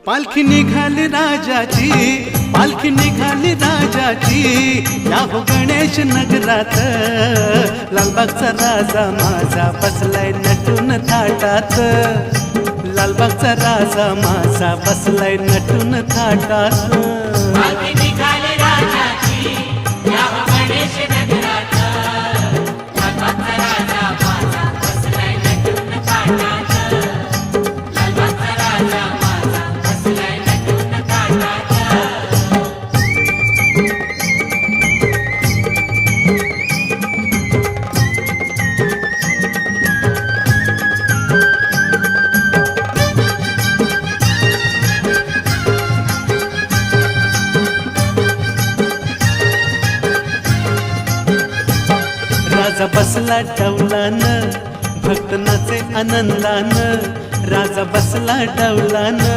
पालखी निघाली राजाची, पालखी निघाली राजाची, या हो गणेश नगरात। लालबागचा राजा माझा बसलाय नटून थाटात, लालबागचा राजा माझा बसलाय नटून थाटात। पालखी निघाली राजाची, या हो गणेश नगरात। लालबागचा राजा माझा बसलाय नटून थाटात, लालबागचा राजा माझा बसलाय नटून थाटात। राजा बसला डौलान, भक्त नाचे आनंदान, राजा बसला डौलान।